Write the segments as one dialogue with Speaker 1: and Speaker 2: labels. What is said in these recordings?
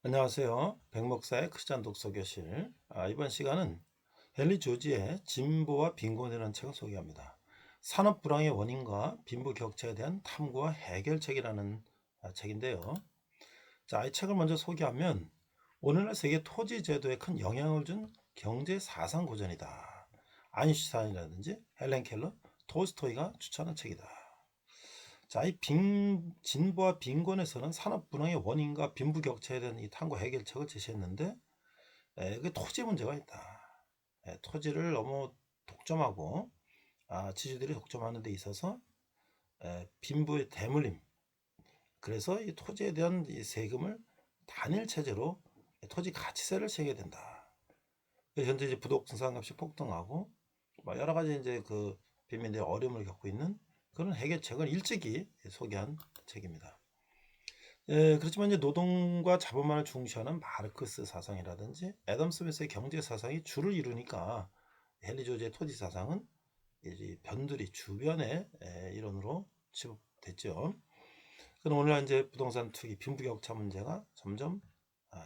Speaker 1: 안녕하세요. 백목사의 크리스찬 독서교실. 이번 시간은 헨리 조지의 진보와 빈곤이라는 책을 소개합니다. 산업 불황의 원인과 빈부 격차에 대한 탐구와 해결책이라는 책인데요. 자, 이 책을 먼저 소개하면 오늘날 세계 토지 제도에 큰 영향을 준 경제 사상 고전이다. 아인슈타인이라든지 헬렌 켈러, 톨스토이가 추천한 책이다. 자, 진보와 빈곤에서는 산업 분화의 원인과 빈부 격차에 대한 이 탐구 해결책을 제시했는데, 그 토지 문제가 있다. 토지를 너무 독점하고, 지주들이 독점하는 데 있어서 빈부의 대물림. 그래서 이 토지에 대한 이 세금을 단일 체제로 토지 가치세를 세게 된다. 현재 이제 부동산 값이 폭등하고, 여러 가지 이제 그 빈민들의 어려움을 겪고 있는 그런 해결책을 일찍이 소개한 책입니다. 그렇지만 이제 노동과 자본만을 중시하는 마르크스 사상이라든지 애덤 스미스의 경제 사상이 주를 이루니까 헨리 조지의 토지 사상은 이제 변두리 주변의 이론으로 취급됐죠. 그럼 오늘날 이제 부동산 투기, 빈부격차 문제가 점점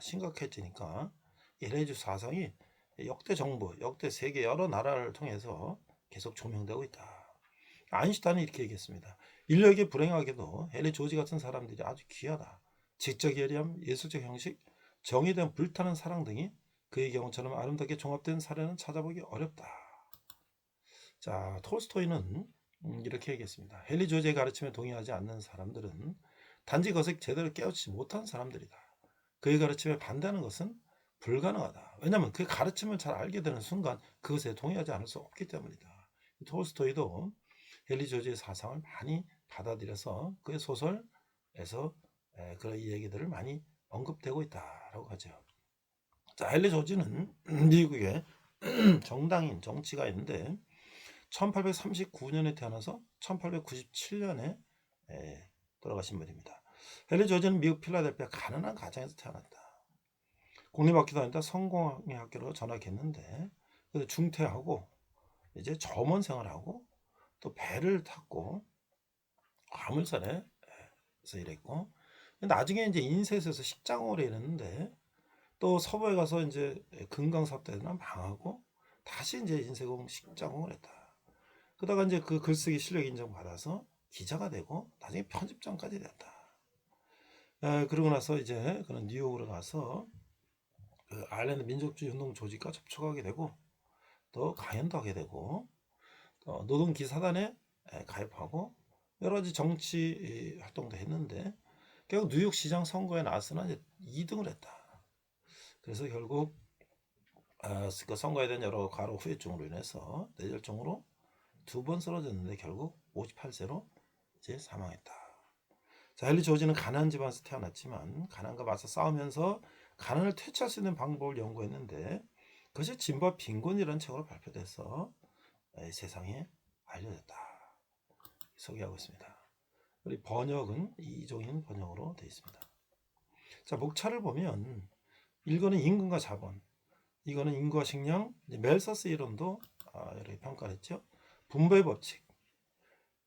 Speaker 1: 심각해지니까 헨리 조지 사상이 역대 정부, 역대 세계 여러 나라를 통해서 계속 조명되고 있다. 아인슈타인은 이렇게 얘기했습니다. 인류에게 불행하게도 헨리 조지 같은 사람들이 아주 귀하다. 지적 예리함, 예술적 형식, 정의에 대한 불타는 사랑 등이 그의 경우처럼 아름답게 종합된 사례는 찾아보기 어렵다. 자, 톨스토이는 이렇게 얘기했습니다. 헨리 조지의 가르침에 동의하지 않는 사람들은 단지 그것을 제대로 깨우치지 못한 사람들이다. 그의 가르침에 반대하는 것은 불가능하다. 왜냐하면 그 가르침을 잘 알게 되는 순간 그것에 동의하지 않을 수 없기 때문이다. 톨스토이도 헨리 조지의 사상을 많이 받아들여서 그의 소설에서 그런 얘기들을 많이 언급되고 있다라고 하죠. 자, 헨리 조지는 미국의 정당인 정치가 있는데 1839년에 태어나서 1897년에 돌아가신 분입니다. 헨리 조지는 미국 필라델피아 가난한 가정에서 태어났다. 공립학교도 아니다 성공의 학교로 전학했는데 중퇴하고 이제 점원 생활하고 또 배를 탔고 화물선에서 일했고 나중에 이제 인쇄소에서 식장으로 일했는데 또 서부에 가서 이제 금강삽대나 망하고 다시 이제 인쇄공 식장을 했다. 그러다가 이제 그 글쓰기 실력 인정받아서 기자가 되고 나중에 편집장까지 됐다. 그러고 나서 이제 그런 뉴욕으로 가서 그 아일랜드 민족주의 운동 조직과 접촉하게 되고 또 강연도 하게 되고 또 노동기사단에 가입하고 여러 가지 정치 활동도 했는데 결국 뉴욕 시장 선거에 나서는 이제 2등을 했다. 그래서 결국 그 선거에 대한 여러 과로 후유증으로 인해서 뇌졸중으로 2번 쓰러졌는데 결국 58세로 이제 사망했다. 자, 헨리 조지는 가난한 집안에서 태어났지만 가난과 맞서 싸우면서 가난을 퇴치할 수 있는 방법을 연구했는데 그것이 진보와 빈곤이라는 책으로 발표돼서 세상에 알려졌다. 소개하고 있습니다. 우리 번역은 이종인 번역으로 되어 있습니다. 자, 목차를 보면 1권은 임금과 자본, 이거는 인구와 식량, 멜서스 이론도 이렇게 평가를 했죠. 분배의 법칙,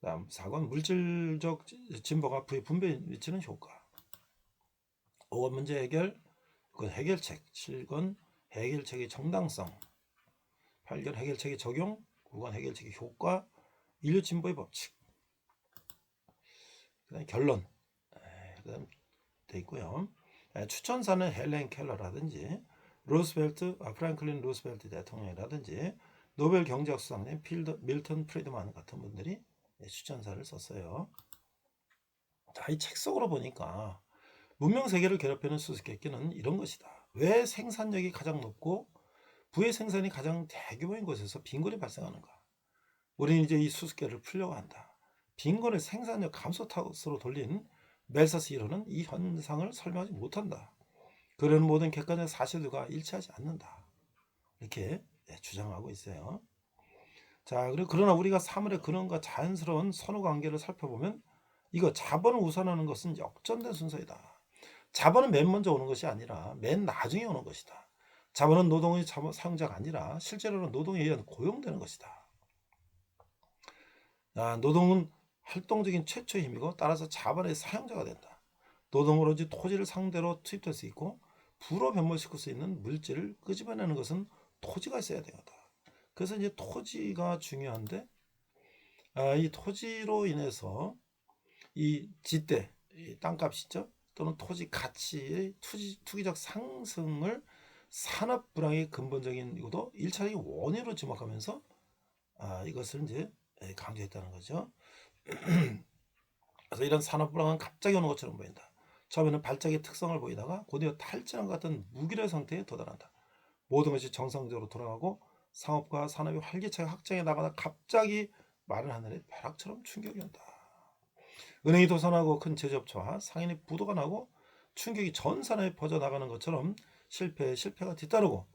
Speaker 1: 다음 4권 물질적 진보가 부의 분배 위치는 효과, 5권 문제 해결, 6권 해결책, 7권 해결책의 정당성, 8권 해결책의 적용, 9권 해결책의 효과, 인류 진보의 법칙, 그다음 결론, 그다음 돼 있고요. 추천사는 헬렌 켈러라든지 프랭클린 루스벨트 대통령이라든지 노벨 경제학 수상자인 밀턴 프리드만 같은 분들이 추천사를 썼어요. 자, 이 책 속으로 보니까 문명 세계를 괴롭히는 수수께끼는 이런 것이다. 왜 생산력이 가장 높고 부의 생산이 가장 대규모인 곳에서 빈곤이 발생하는가? 우리는 이제 이 수수께를 풀려고 한다. 빈곤을 생산력 감소 탓으로 돌린 멜서스 이론은 이 현상을 설명하지 못한다. 그런 모든 객관적 사실들과 일치하지 않는다. 이렇게 주장하고 있어요. 자, 그리고 그러나 우리가 사물의 근원과 자연스러운 선후 관계를 살펴보면 이거 자본을 우선하는 것은 역전된 순서이다. 자본은 맨 먼저 오는 것이 아니라 맨 나중에 오는 것이다. 자본은 노동의 사용자가 아니라 실제로는 노동에 의한 고용되는 것이다. 노동은 활동적인 최초의 힘이고 따라서 자본의 사용자가 된다. 노동으로 토지를 상대로 투입될 수 있고 부로 변모시킬 수 있는 물질을 끄집어내는 것은 토지가 있어야 되거든. 그래서 이제 토지가 중요한데, 이 토지로 인해서 이 지대, 이 땅값이죠. 또는 토지 가치의 투기적 상승을 산업 불황의 근본적인 이것도 1차적인 원인으로 지목하면서 이것을 이제 강조했다는 거죠. 그래서 이런 산업 불황은 갑자기 오는 것처럼 보인다. 처음에는 발작의 특성을 보이다가 곧이어 탈진한 같은 무기력 상태에 도달한다. 모든 것이 정상적으로 돌아가고 상업과 산업이 활기차게 확장해 나가다 갑자기 마른 하늘에 벼락처럼 충격이 온다. 은행이 도산하고 큰 제조업체와 상인의 부도가 나고 충격이 전 산업에 퍼져나가는 것처럼 실패가 뒤따르고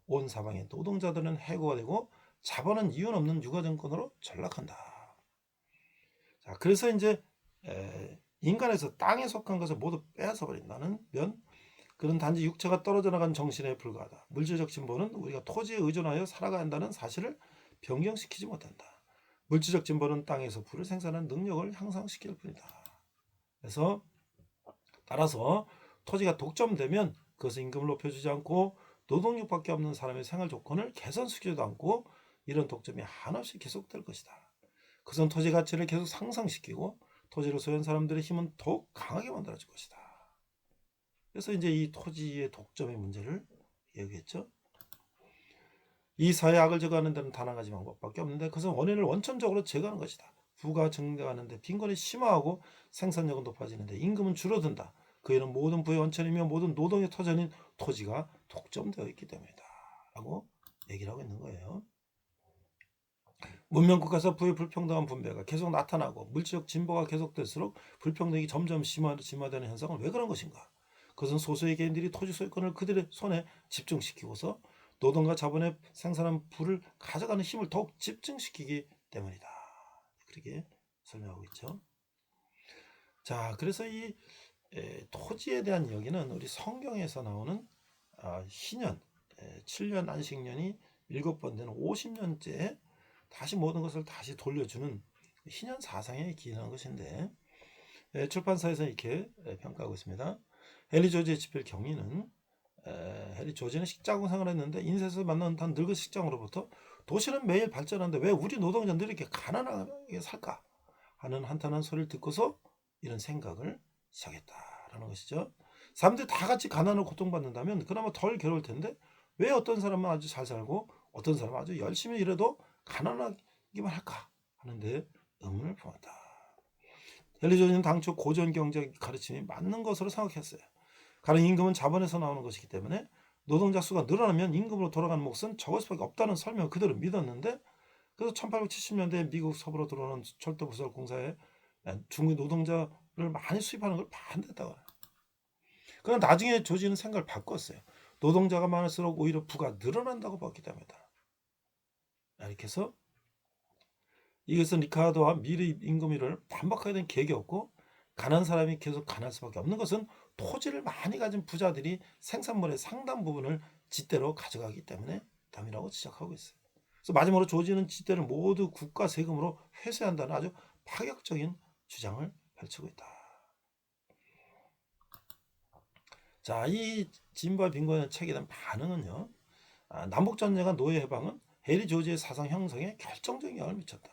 Speaker 1: 온 사방의 노동자들은 해고가 되고 자본은 이윤 없는 유가증권으로 전락한다. 자, 그래서 이제 인간에서 땅에 속한 것을 모두 빼앗아 버린다는 면, 그런 단지 육체가 떨어져 나간 정신에 불과하다. 물질적 진보는 우리가 토지에 의존하여 살아가야 한다는 사실을 변경시키지 못한다. 물질적 진보는 땅에서 부를 생산하는 능력을 향상시킬 뿐이다. 그래서 따라서 토지가 독점되면 그것은 임금을 높여주지 않고 노동력밖에 없는 사람의 생활 조건을 개선시키지도 않고 이런 독점이 한없이 계속될 것이다. 그것은 토지 가치를 계속 상승시키고 토지를 소유한 사람들의 힘은 더욱 강하게 만들어질 것이다. 그래서 이제 이 토지의 독점의 문제를 얘기했죠. 이 사회 악을 제거하는 데는 단 한 가지 방법밖에 없는데 그것은 원인을 원천적으로 제거하는 것이다. 부가 증가하는데 빈곤이 심화하고 생산력은 높아지는데 임금은 줄어든다. 그 일은 모든 부의 원천이며 모든 노동의 터전인 토지가 독점되어 있기 때문이다. 라고 얘기를 하고 있는 거예요. 문명국가에서 부의 불평등한 분배가 계속 나타나고 물질적 진보가 계속될수록 불평등이 점점 심화되는 현상은 왜 그런 것인가? 그것은 소수의 개인들이 토지 소유권을 그들의 손에 집중시키고서 노동과 자본의 생산한 부를 가져가는 힘을 더욱 집중시키기 때문이다. 그렇게 설명하고 있죠. 자, 그래서 이 토지에 대한 이야기는 우리 성경에서 나오는 희년, 7년 안식년이 7번 되는 50년째 다시 모든 것을 다시 돌려주는 희년 사상에 기인한 것인데 출판사에서 이렇게 평가하고 있습니다. 헨리 조지의 집필 경위는 헨리 조지는 식자공 생활을 했는데 인쇄에서 만난 단 늙은 식장으로부터 도시는 매일 발전하는데 왜 우리 노동자들이 이렇게 가난하게 살까 하는 한탄한 소리를 듣고서 이런 생각을 시작했다라는 것이죠. 사람들이 다 같이 가난을 고통받는다면 그나마 덜 괴로울 텐데 왜 어떤 사람은 아주 잘 살고 어떤 사람은 아주 열심히 일해도 가난하기만 할까 하는데 의문을 품었다. 헨리 조지는 당초 고전 경제 가르침이 맞는 것으로 생각했어요. 가령 임금은 자본에서 나오는 것이기 때문에 노동자 수가 늘어나면 임금으로 돌아가는 몫은 적을 수밖에 없다는 설명을 그대로 믿었는데 그래서 1870년대 미국 서부로 들어오는 철도 부설 공사에 중국 노동자를 많이 수입하는 걸 반대했다고 해요. 그러나 나중에 조지는 생각을 바꿨어요. 노동자가 많을수록 오히려 부가 늘어난다고 봤기 때문이다. 이렇게 해서 이것은 리카르도와 미리 임금위를 반박하게 된 계기였고 가난한 사람이 계속 가난할 수밖에 없는 것은 토지를 많이 가진 부자들이 생산물의 상당 부분을 짓대로 가져가기 때문에 담이라고 지적하고 있어요. 그래서 마지막으로 조지는 짓대를 모두 국가 세금으로 회수한다는 아주 파격적인 주장을 펼치고 있다. 자, 이 진보와 빈곤의 책에 대한 반응은요. 남북전쟁과 노예 해방은 헨리 조지의 사상 형성에 결정적인 영향을 미쳤다.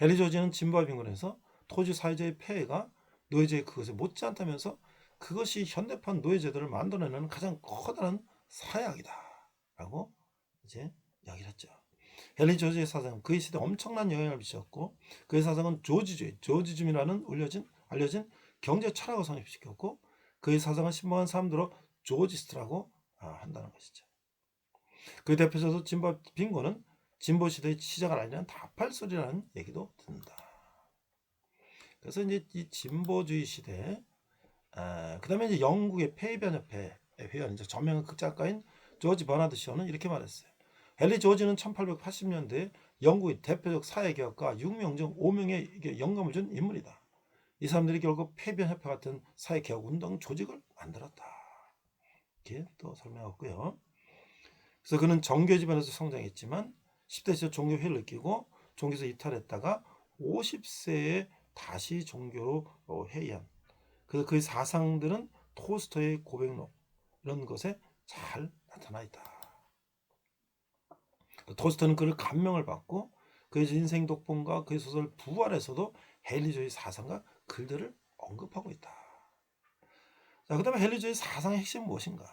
Speaker 1: 헨리 조지는 진보와 빈곤에서 토지 사회주의 폐해가 노예제의 그것에 못지않다면서 그것이 현대판 노예제도를 만들어내는 가장 커다란 사약이다라고 이제 이야기를 했죠. 헨리 조지의 사상은 그의 시대에 엄청난 영향을 미쳤고 그의 사상은 조지즘이라는 알려진 경제 철학을 성립시켰고 그의 사상을 신봉한 사람들로 조지스트라고 한다는 것이죠. 그 대표적으로 진보 빈곤은 진보 시대의 시작을 알리는 다팔소리라는 얘기도 듣는다. 그래서 이제 이 진보주의 시대, 그다음에 이제 영국의 폐변협회 회원, 이제 저명한 극작가인 조지 버나드 쇼는 이렇게 말했어요. 헨리 조지는 1880년대 영국의 대표적 사회개혁가 6명 중 5명의 영감을 준 인물이다. 이 사람들이 결국 폐변협회 같은 사회개혁 운동 조직을 만들었다. 이렇게 또 설명했고요. 그래서 그는 정교 집안에서 성장했지만 10대 시절 종교회를 느끼고 종교에서 이탈했다가 50세에 다시 종교로 회의한. 그래서 그의 사상들은 톨스토이의 고백록, 이런 것에 잘 나타나 있다. 토스트는 그를 감명을 받고 그의 인생 독본과 그의 소설 부활에서도 헨리 조지 사상과 글들을 언급하고 있다. 자, 그다음에 헨리 조지 사상의 핵심은 무엇인가?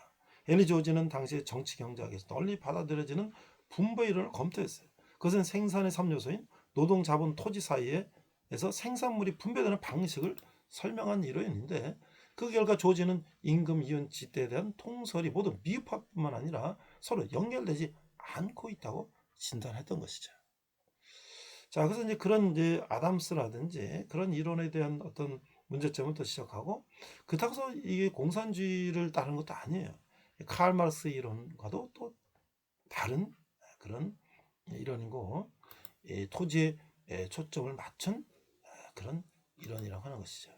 Speaker 1: 헨리 조지는 당시 정치 경제학에서 널리 받아들여지는 분배 이론을 검토했어요. 그것은 생산의 3요소인 노동, 자본, 토지 사이에서 생산물이 분배되는 방식을 설명한 이론인데 그 결과 조지는 임금, 이윤, 지대에 대한 통설이 모두 미흡뿐만 아니라 서로 연결되지 않고 있다고 진단했던 것이죠. 자, 그래서 이제 그런 이제 아담스라든지 그런 이론에 대한 어떤 문제점을 또 지적하고 그렇다고 해서 이게 공산주의를 따르는 것도 아니에요. 칼 마르크스 이론과도 또 다른 그런 이론이고 토지에 초점을 맞춘 그런 이론이라고 하는 것이죠.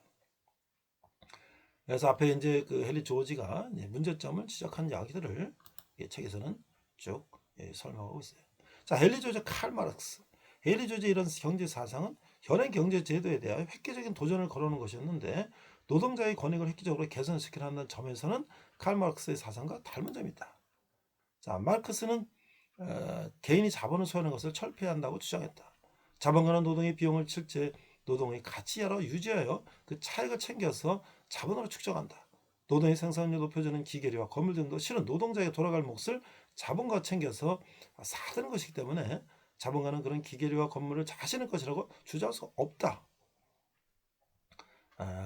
Speaker 1: 그래서 앞에 이제 그 헨리 조지가 문제점을 지적한 이야기들을 이 책에서는 쭉 설명하고 있어요. 자, 헨리 조지, 칼 마르크스. 헨리 조지 이런 경제 사상은 현행 경제 제도에 대하여 획기적인 도전을 걸어오는 것이었는데 노동자의 권익을 획기적으로 개선시키려 한다는 점에서는 칼 마르크스의 사상과 닮은 점이 있다. 자, 마르크스는 개인이 자본을 소유하는 것을 철폐해야 한다고 주장했다. 자본가는 노동의 비용을 실제 노동의 가치로 유지하여 그 차익을 챙겨서 자본으로 축적한다. 노동의 생산력을 높여주는 기계류와 건물 등도 실은 노동자에게 돌아갈 몫을 자본가가 챙겨서 사드는 것이기 때문에 자본가는 그런 기계류와 건물을 자신의 것이라고 주장할 수 없다.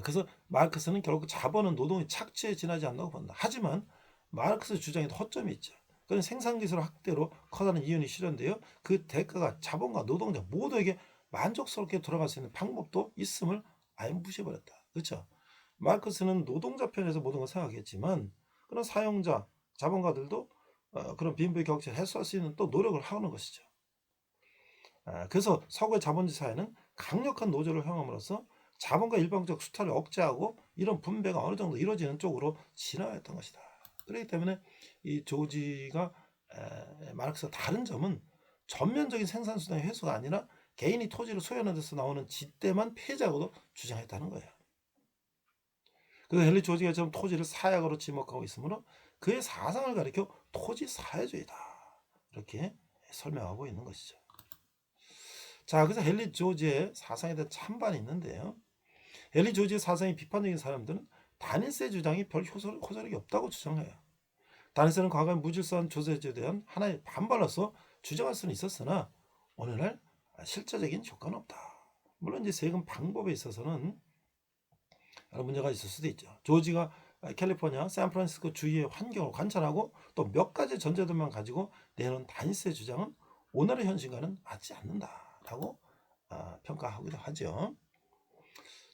Speaker 1: 그래서 마르크스는 결국 자본은 노동의 착취에 지나지 않는다고 본다. 하지만 마르크스 주장에도 허점이 있죠. 그런 생산기술 확대로 커다란 이윤이 실현되어 그 대가가 자본과 노동자 모두에게 만족스럽게 돌아갈 수 있는 방법도 있음을 아예 무시해버렸다. 그렇죠? 마르크스는 노동자 편에서 모든 걸 생각했지만 그런 사용자, 자본가들도 그런 빈부의 격차를 해소할 수 있는 또 노력을 하는 것이죠. 그래서 서구의 자본주의 사회는 강력한 노조를 형함으로써 자본과 일방적 수탈을 억제하고 이런 분배가 어느 정도 이루어지는 쪽으로 진화했던 것이다. 그렇기 때문에 이 조지가 마르크스와 다른 점은 전면적인 생산수단의 회수가 아니라 개인이 토지를 소유하는 데서 나오는 지대만 폐지하고도 주장했다는 거예요. 그래서 헨리 조지가 지금 토지를 사약으로 지목하고 있으므로 그의 사상을 가리켜 토지 사회주의다. 이렇게 설명하고 있는 것이죠. 자, 그래서 헨리 조지의 사상에 대한 찬반이 있는데요. 헨리 조지의 사상이 비판적인 사람들은 다니스의 주장이 별 호소력이 없다고 주장해요. 다니스는 과거의 무질서한 조세제에 대한 하나의 반발로서 주장할 수는 있었으나 오늘날 실제적인 효과는 없다. 물론 이제 세금 방법에 있어서는 여러 문제가 있을 수도 있죠. 조지가 캘리포니아, 샌프란시스코 주위의 환경을 관찰하고 또 몇 가지 전제들만 가지고 내놓은 다니스의 주장은 오늘의 현실과는 맞지 않는다라고 평가하기도 하죠.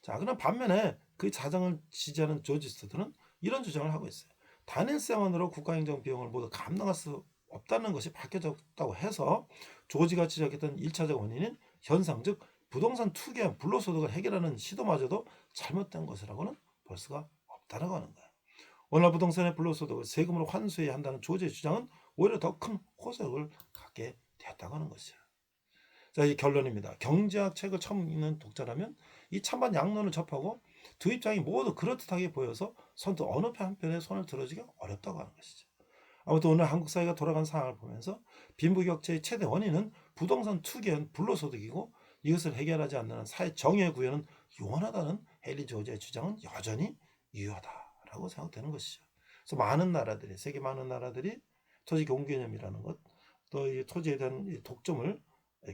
Speaker 1: 자, 그럼 반면에 그 자정을 지지하는 조지스트들은 이런 주장을 하고 있어요. 단일세만으로 국가행정 비용을 모두 감당할 수 없다는 것이 밝혀졌다고 해서 조지가 지적했던 1차적 원인인 현상, 즉 부동산 투기와 불로소득을 해결하는 시도마저도 잘못된 것이라고는 볼 수가 없다라고 하는 거예요. 오늘 부동산의 불로소득을 세금으로 환수해야 한다는 조지의 주장은 오히려 더 큰 호소력을 갖게 되었다고 하는 것이죠. 자, 이 결론입니다. 경제학 책을 처음 읽는 독자라면 이 찬반 양론을 접하고 두 입장이 모두 그럴듯하게 보여서 선뜻 어느 한편에 손을 들어주기가 어렵다고 하는 것이죠. 아무튼 오늘 한국 사회가 돌아간 상황을 보면서 빈부격차의 최대 원인은 부동산 투기한 불로소득이고 이것을 해결하지 않는 사회 정의의 구현은 유한하다는 헨리 조지의 주장은 여전히 유효하다라고 생각되는 것이죠. 그래서 많은 나라들이 세계 많은 나라들이 토지 공개념이라는 것, 또 이 토지에 대한 독점을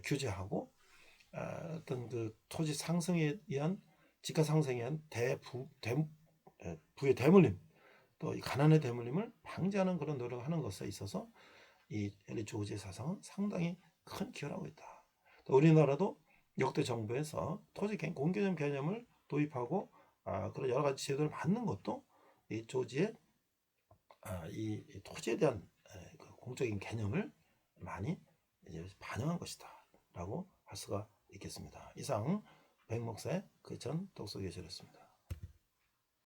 Speaker 1: 규제하고 어떤 그 토지 상승에 의한 집가 상승에 의한 부의 대물림 또 이 가난의 대물림을 방지하는 그런 노력을 하는 것에 있어서 이 헨리 조지의 사상은 상당히 큰 기여를 하고 있다. 또 우리나라도 역대 정부에서 토지 공개념 개념을 도입하고 그런 여러 가지 제도를 만든 것도 이 조지의 이 토지에 대한 그 공적인 개념을 많이 이제 반영한 것이다라고 할 수가 있겠습니다. 이상 백목사의 크리스천 독서교실이었습니다.